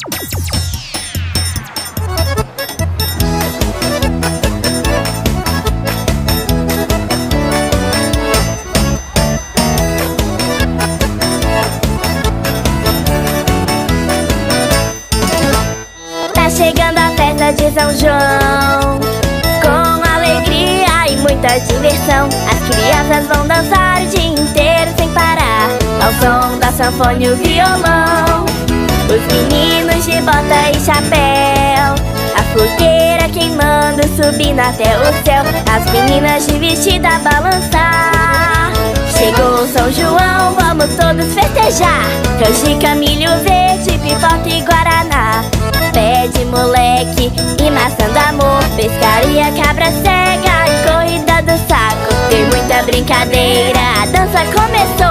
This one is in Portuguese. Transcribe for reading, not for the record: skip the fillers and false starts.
Tá chegando a festa de São João, com alegria e muita diversão. As crianças vão dançar o dia inteiro sem parar, ao som da sanfona e o violão. Os meninos de bota e chapéu, a fogueira queimando, subindo até o céu. As meninas de vestido a balançar. Chegou São João, vamos todos festejar. Canjica, milho verde, pipoca e guaraná, pé de moleque e maçã do amor, pescaria, cabra cega, corrida do saco. Tem muita brincadeira, a dança começou.